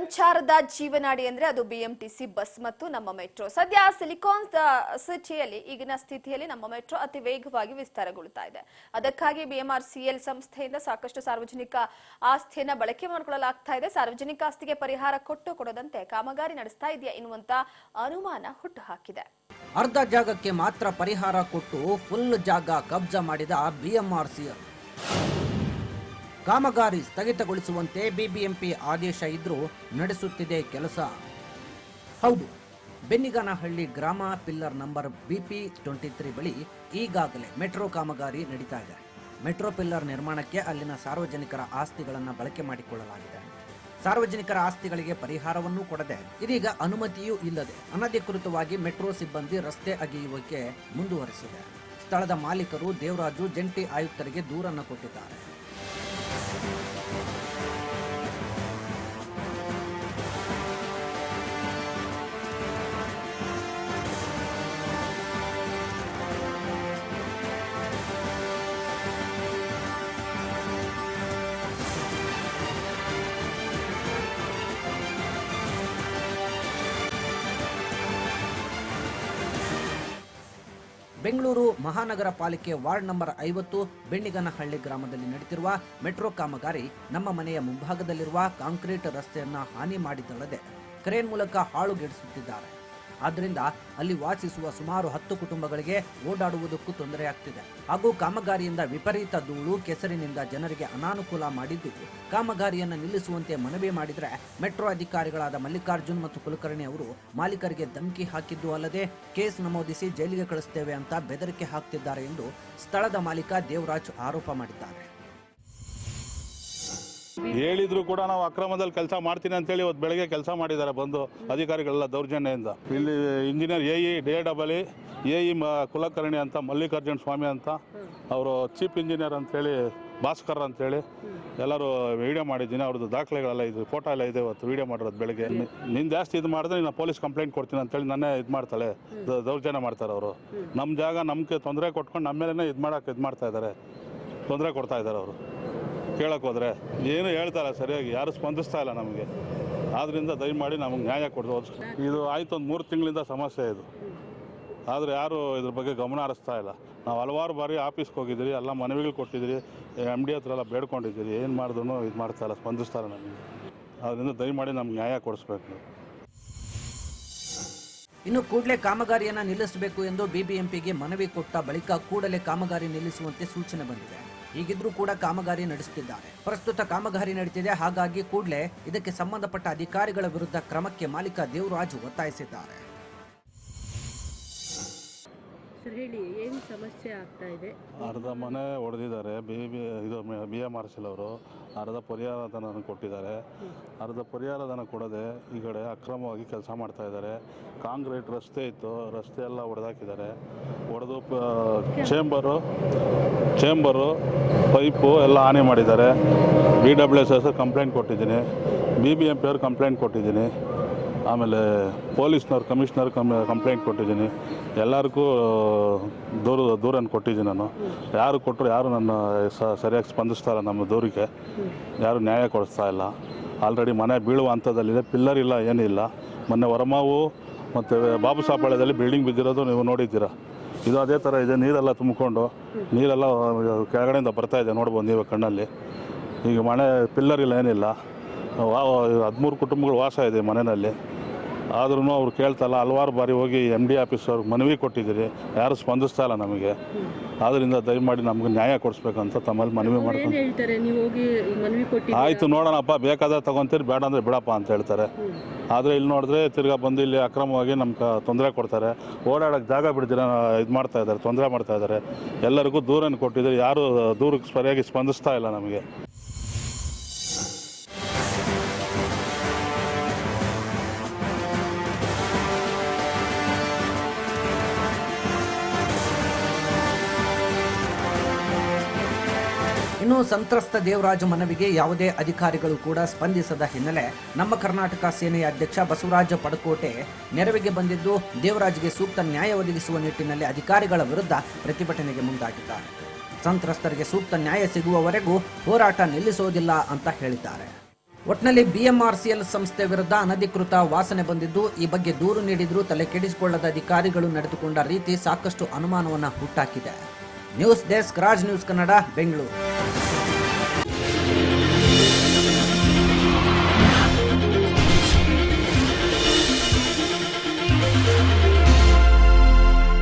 ಸಂಚಾರದ ಜೀವನಾಡಿ ಅಂದ್ರೆ ಅದು ಬಿಎಂಟಿಸಿ ಬಸ್ ಮತ್ತು ನಮ್ಮ ಮೆಟ್ರೋ. ಸದ್ಯ ಸಿಲಿಕಾನ್ ಸಿಟಿಯಲ್ಲಿ ಈಗಿನ ಸ್ಥಿತಿಯಲ್ಲಿ ನಮ್ಮ ಮೆಟ್ರೋ ಅತಿ ವೇಗವಾಗಿ ವಿಸ್ತಾರಗೊಳ್ಳುತ್ತಾ ಇದೆ. ಅದಕ್ಕಾಗಿ ಬಿಎಂಆರ್ಸಿಎಲ್ ಸಂಸ್ಥೆಯಿಂದ ಸಾಕಷ್ಟು ಸಾರ್ವಜನಿಕ ಆಸ್ತಿಯನ್ನ ಬಳಕೆ ಮಾಡಿಕೊಳ್ಳಲಾಗ್ತಾ ಇದೆ. ಸಾರ್ವಜನಿಕ ಆಸ್ತಿಗೆ ಪರಿಹಾರ ಕೊಡದಂತೆ ಕಾಮಗಾರಿ ನಡೆಸ್ತಾ ಇದೆಯಾ ಎನ್ನುವಂತ ಅನುಮಾನ ಹುಟ್ಟುಹಾಕಿದೆ. ಅರ್ಧ ಜಾಗಕ್ಕೆ ಮಾತ್ರ ಪರಿಹಾರ ಕೊಟ್ಟು ಫುಲ್ ಜಾಗ ಕಬ್ಜಾ ಮಾಡಿದ ಬಿಎಂಆರ್ಸಿಎಲ್. ಕಾಮಗಾರಿ ಸ್ಥಗಿತಗೊಳಿಸುವಂತೆ ಬಿಬಿಎಂಪಿ ಆದೇಶ ಇದ್ರೂ ನಡೆಸುತ್ತಿದೆ ಕೆಲಸ. ಹೌದು, ಬೆನ್ನಿಗನಹಳ್ಳಿ ಗ್ರಾಮ ಪಿಲ್ಲರ್ ನಂಬರ್ BP23 ಬಳಿ ಈಗಾಗಲೇ ಮೆಟ್ರೋ ಕಾಮಗಾರಿ ನಡೀತಾ ಇದೆ. ಮೆಟ್ರೋ ಪಿಲ್ಲರ್ ನಿರ್ಮಾಣಕ್ಕೆ ಅಲ್ಲಿನ ಸಾರ್ವಜನಿಕರ ಆಸ್ತಿಗಳನ್ನು ಬಳಕೆ ಮಾಡಿಕೊಳ್ಳಲಾಗಿದೆ. ಸಾರ್ವಜನಿಕರ ಆಸ್ತಿಗಳಿಗೆ ಪರಿಹಾರವನ್ನೂ ಕೊಡದೆ ಇದೀಗ ಅನುಮತಿಯೂ ಇಲ್ಲದೆ ಅನಧಿಕೃತವಾಗಿ ಮೆಟ್ರೋ ಸಿಬ್ಬಂದಿ ರಸ್ತೆ ಅಗೆಯುವಿಕೆ ಮುಂದುವರೆಸಿದೆ. ಸ್ಥಳದ ಮಾಲೀಕರು ದೇವರಾಜು ಜಂಟಿ ಆಯುಕ್ತರಿಗೆ ದೂರನ್ನು ಕೊಟ್ಟಿದ್ದಾರೆ. ಬೆಂಗಳೂರು ಮಹಾನಗರ ಪಾಲಿಕೆ ವಾರ್ಡ್ ನಂಬರ್ 50 ಬೆಣ್ಣಿಗನಹಳ್ಳಿ ಗ್ರಾಮದಲ್ಲಿ ನಡೆದಿರುವ ಮೆಟ್ರೋ ಕಾಮಗಾರಿ ನಮ್ಮ ಮನೆಯ ಮುಂಭಾಗದಲ್ಲಿರುವ ಕಾಂಕ್ರೀಟ್ ರಸ್ತೆಯನ್ನು ಹಾನಿ ಮಾಡಿದ್ದಲ್ಲದೆ ಕ್ರೇನ್ ಮೂಲಕ ಹಾಳುಗೆಡಿಸುತ್ತಿದ್ದಾರೆ. ಆದ್ದರಿಂದ ಅಲ್ಲಿ ವಾಸಿಸುವ ಸುಮಾರು 10 ಕುಟುಂಬಗಳಿಗೆ ಓಡಾಡುವುದಕ್ಕೂ ತೊಂದರೆಯಾಗ್ತಿದೆ. ಹಾಗೂ ಕಾಮಗಾರಿಯಿಂದ ವಿಪರೀತ ಧೂಳು ಕೆಸರಿನಿಂದ ಜನರಿಗೆ ಅನಾನುಕೂಲ ಮಾಡಿದ್ದು ಕಾಮಗಾರಿಯನ್ನು ನಿಲ್ಲಿಸುವಂತೆ ಮನವಿ ಮಾಡಿದರೆ ಮೆಟ್ರೋ ಅಧಿಕಾರಿಗಳಾದ ಮಲ್ಲಿಕಾರ್ಜುನ್ ಮತ್ತು ಕುಲಕರ್ಣಿ ಅವರು ಮಾಲೀಕರಿಗೆ ಧಮಕಿ ಹಾಕಿದ್ದು ಅಲ್ಲದೆ ಕೇಸ್ ನಮೂದಿಸಿ ಜೈಲಿಗೆ ಕಳಿಸುತ್ತೇವೆ ಅಂತ ಬೆದರಿಕೆ ಹಾಕ್ತಿದ್ದಾರೆ ಎಂದು ಸ್ಥಳದ ಮಾಲೀಕ ದೇವರಾಜ್ ಆರೋಪ ಮಾಡಿದ್ದಾರೆ. ಹೇಳಿದ್ರು ಕೂಡ ನಾವು ಅಕ್ರಮದಲ್ಲಿ ಕೆಲಸ ಮಾಡ್ತೀನಿ ಅಂತೇಳಿ ಇವತ್ತು ಬೆಳಗ್ಗೆ ಕೆಲಸ ಮಾಡಿದ್ದಾರೆ ಬಂದು ಅಧಿಕಾರಿಗಳೆಲ್ಲ ದೌರ್ಜನ್ಯದಿಂದ. ಇಲ್ಲಿ ಇಂಜಿನಿಯರ್ AE ಕುಲಕರ್ಣಿ ಅಂತ ಮಲ್ಲಿಕಾರ್ಜುನ್ ಸ್ವಾಮಿ ಅಂತ ಅವರು ಚೀಫ್ ಇಂಜಿನಿಯರ್ ಅಂತೇಳಿ ಭಾಸ್ಕರ್ ಅಂತೇಳಿ ಎಲ್ಲರೂ ವಿಡಿಯೋ ಮಾಡಿದ್ದೀನಿ. ಅವ್ರದ್ದು ದಾಖಲೆಗಳೆಲ್ಲ ಇದು ಫೋಟೋ ಎಲ್ಲ ಇದೆ. ಇವತ್ತು ವಿಡಿಯೋ ಮಾಡಿರೋದು ಬೆಳಗ್ಗೆ. ನೀನು ಜಾಸ್ತಿ ಇದು ಮಾಡಿದ್ರೆ ನಾನು ಪೊಲೀಸ್ ಕಂಪ್ಲೇಂಟ್ ಕೊಡ್ತೀನಿ ಅಂತೇಳಿ ನನ್ನೇ ಇದು ಮಾಡ್ತಾಳೆ, ದೌರ್ಜನ್ಯ ಮಾಡ್ತಾರೆ ಅವರು. ನಮ್ಮ ಜಾಗ ನಮಗೆ ತೊಂದರೆ ಕೊಟ್ಕೊಂಡು ನಮ್ಮ ಮೇಲೆ ಇದು ಮಾಡೋಕೆ ಇದು ಮಾಡ್ತಾ ಇದ್ದಾರೆ, ತೊಂದರೆ ಕೊಡ್ತಾ ಇದ್ದಾರೆ ಅವರು. ಕೇಳಕ್ಕೆ ಹೋದರೆ ಏನು ಹೇಳ್ತಾಯಿಲ್ಲ, ಸರಿಯಾಗಿ ಯಾರು ಸ್ಪಂದಿಸ್ತಾ ಇಲ್ಲ ನಮಗೆ. ಆದ್ದರಿಂದ ದಯಮಾಡಿ ನಮಗೆ ನ್ಯಾಯ ಕೊಡ್ಬೋದು. ಇದು ಆಯಿತು, ಒಂದು 3 ತಿಂಗಳಿಂದ ಸಮಸ್ಯೆ ಇದು. ಆದರೆ ಯಾರು ಇದ್ರ ಬಗ್ಗೆ ಗಮನ ಹರಿಸ್ತಾ ಇಲ್ಲ. ನಾವು ಹಲವಾರು ಬಾರಿ ಆಫೀಸ್ಗೆ ಹೋಗಿದ್ದೀರಿ, ಎಲ್ಲ ಮನವಿಗಳು ಕೊಟ್ಟಿದ್ದೀರಿ, MD ಹತ್ರ ಎಲ್ಲ ಬೇಡ್ಕೊಂಡಿದ್ದೀರಿ. ಏನು ಮಾಡಿದ್ರು ಇದು ಮಾಡ್ತಾ ಇಲ್ಲ, ಸ್ಪಂದಿಸ್ತಾರೆ ನಮಗೆ. ಆದ್ದರಿಂದ ದಯಮಾಡಿ ನಮ್ಗೆ ನ್ಯಾಯ ಕೊಡಿಸ್ಬೇಕು. ಇನ್ನು ಕೂಡಲೇ ಕಾಮಗಾರಿಯನ್ನು ನಿಲ್ಲಿಸಬೇಕು ಎಂದು ಬಿಬಿಎಂಪಿಗೆ ಮನವಿ ಕೊಟ್ಟ ಬಳಿಕ ಕೂಡಲೇ ಕಾಮಗಾರಿ ನಿಲ್ಲಿಸುವಂತೆ ಸೂಚನೆ ಬಂದಿದೆ. ಹೀಗಿದ್ರೂ ಕೂಡ ಕಾಮಗಾರಿ ನಡೆಸುತ್ತಿದ್ದಾರೆ. ಪ್ರಸ್ತುತ ಕಾಮಗಾರಿ ನಡೀತಿದೆ, ಹಾಗಾಗಿ ಕೂಡಲೇ ಇದಕ್ಕೆ ಸಂಬಂಧಪಟ್ಟ ಅಧಿಕಾರಿಗಳ ವಿರುದ್ಧ ಕ್ರಮಕ್ಕೆ ಮಾಲೀಕ ದೇವರಾಜು ಒತ್ತಾಯಿಸಿದ್ದಾರೆ. ಏನು ಸಮಸ್ಯೆ ಆಗ್ತಾ ಇದೆ? ಅರ್ಧ ಮನೆ ಹೊಡೆದಿದ್ದಾರೆ BMRCL ಅವರು. ಅರ್ಧ ಪರಿಹಾರ ಧನ ಕೊಟ್ಟಿದ್ದಾರೆ. ಅರ್ಧ ಪರಿಹಾರ ಧನ ಕೊಡದೆ ಈ ಕಡೆ ಅಕ್ರಮವಾಗಿ ಕೆಲಸ ಮಾಡ್ತಾ ಇದ್ದಾರೆ. ಕಾಂಕ್ರೀಟ್ ರಸ್ತೆ ಇತ್ತು, ರಸ್ತೆ ಎಲ್ಲ ಹೊಡೆದಾಕಿದ್ದಾರೆ. ಹೊಡೆದು ಚೇಂಬರು ಪೈಪು ಎಲ್ಲ ಹಾನಿ ಮಾಡಿದ್ದಾರೆ. BWSS ಕಂಪ್ಲೇಂಟ್ ಕೊಟ್ಟಿದ್ದೀನಿ, BBMP ಅವ್ರು ಕಂಪ್ಲೇಂಟ್ ಕೊಟ್ಟಿದ್ದೀನಿ, ಆಮೇಲೆ ಪೊಲೀಸ್ನವ್ರು ಕಮಿಷನರ್ ಕಂಪ್ಲೇಂಟ್ ಕೊಟ್ಟಿದ್ದೀನಿ. ಎಲ್ಲರಿಗೂ ದೂರನ್ನು ಕೊಟ್ಟಿದ್ದೀನಿ ನಾನು. ಯಾರು ಕೊಟ್ಟರು ಯಾರು ನನ್ನ ಸರಿಯಾಗಿ ಸ್ಪಂದಿಸ್ತಾ ಇಲ್ಲ. ನಮ್ಮ ದೂರಿಗೆ ಯಾರು ನ್ಯಾಯ ಕೊಡಿಸ್ತಾ ಇಲ್ಲ. ಆಲ್ರೆಡಿ ಮನೆ ಬೀಳುವ ಹಂತದಲ್ಲಿದೆ, ಪಿಲ್ಲರ್ ಇಲ್ಲ, ಏನಿಲ್ಲ. ಮೊನ್ನೆ ಹೊರಮಾವು ಮತ್ತು ಬಾಬು ಸಾಪಾಳ್ಯದಲ್ಲಿ ಬಿಲ್ಡಿಂಗ್ ಬಿದ್ದಿರೋದು ನೀವು ನೋಡಿದ್ದೀರಾ. ಇದು ಅದೇ ಥರ ಇದೆ. ನೀರೆಲ್ಲ ತುಂಬಿಕೊಂಡು ನೀರೆಲ್ಲ ಕೆಳಗಡೆಯಿಂದ ಬರ್ತಾಯಿದೆ, ನೋಡ್ಬೋದು ನೀವೇ ಕಣ್ಣಲ್ಲಿ. ಈಗ ಮನೆ ಪಿಲ್ಲರ್ ಇಲ್ಲ, ಏನಿಲ್ಲ. 13 ಕುಟುಂಬಗಳು ವಾಸ ಇದೆ ಮನೆಯಲ್ಲಿ. ಆದ್ರೂ ಅವ್ರು ಕೇಳ್ತಾಯಿಲ್ಲ. ಹಲವಾರು ಬಾರಿ ಹೋಗಿ MD ಆಫೀಸ್ ಅವ್ರಿಗೆ ಮನವಿ ಕೊಟ್ಟಿದ್ದೀರಿ, ಯಾರು ಸ್ಪಂದಿಸ್ತಾ ಇಲ್ಲ ನಮಗೆ. ಆದ್ದರಿಂದ ದಯಮಾಡಿ ನಮ್ಗೆ ನ್ಯಾಯ ಕೊಡಿಸ್ಬೇಕಂತ ತಮ್ಮಲ್ಲಿ ಮನವಿ ಮಾಡ್ಕೊಂಡು. ಆಯಿತು ನೋಡೋಣಪ್ಪ, ಬೇಕಾದ್ರೆ ತಗೊತೀರಿ, ಬೇಡ ಅಂದರೆ ಬಿಡಪ್ಪ ಅಂತ ಹೇಳ್ತಾರೆ. ಆದರೆ ಇಲ್ಲಿ ನೋಡಿದ್ರೆ ತಿರ್ಗಾ ಬಂದು ಇಲ್ಲಿ ಅಕ್ರಮವಾಗಿ ನಮ್ಗೆ ತೊಂದರೆ ಕೊಡ್ತಾರೆ. ಓಡಾಡೋಕ್ಕೆ ಜಾಗ ಬಿಡ್ತೀರ ಇದು ಮಾಡ್ತಾ ಇದ್ದಾರೆ, ತೊಂದರೆ ಮಾಡ್ತಾ ಇದ್ದಾರೆ. ಎಲ್ಲರಿಗೂ ದೂರನ್ನು ಕೊಟ್ಟಿದ್ದಾರೆ, ಯಾರು ದೂರಕ್ಕೆ ಸರಿಯಾಗಿ ಸ್ಪಂದಿಸ್ತಾ ಇಲ್ಲ ನಮಗೆ. ಇನ್ನು ಸಂತ್ರಸ್ತ ದೇವರಾಜು ಮನವಿಗೆ ಯಾವುದೇ ಅಧಿಕಾರಿಗಳು ಕೂಡ ಸ್ಪಂದಿಸದ ಹಿನ್ನೆಲೆ ನಮ್ಮ ಕರ್ನಾಟಕ ಸೇನೆಯ ಅಧ್ಯಕ್ಷ ಬಸವರಾಜ ಪಡಕೋಟೆ ನೆರವಿಗೆ ಬಂದಿದ್ದು ದೇವರಾಜ್ಗೆ ಸೂಕ್ತ ನ್ಯಾಯ ಒದಗಿಸುವ ನಿಟ್ಟಿನಲ್ಲಿ ಅಧಿಕಾರಿಗಳ ವಿರುದ್ಧ ಪ್ರತಿಭಟನೆಗೆ ಮುಂದಾಗಿದ್ದಾರೆ. ಸಂತ್ರಸ್ತರಿಗೆ ಸೂಕ್ತ ನ್ಯಾಯ ಸಿಗುವವರೆಗೂ ಹೋರಾಟ ನಿಲ್ಲಿಸುವುದಿಲ್ಲ ಅಂತ ಹೇಳಿದ್ದಾರೆ. ಒಟ್ನಲ್ಲಿ ಬಿಎಂಆರ್ಸಿಎಲ್ ಸಂಸ್ಥೆ ವಿರುದ್ಧ ಅನಧಿಕೃತ ವಾಸನೆ ಬಂದಿದ್ದು, ಈ ಬಗ್ಗೆ ದೂರು ನೀಡಿದ್ರೂ ತಲೆ ಕೆಡಿಸಿಕೊಳ್ಳದ ಅಧಿಕಾರಿಗಳು ನಡೆದುಕೊಂಡ ರೀತಿ ಸಾಕಷ್ಟು ಅನುಮಾನವನ್ನ ಹುಟ್ಟಾಕಿದೆ. News desk, Raj news Kannada, Bengaluru.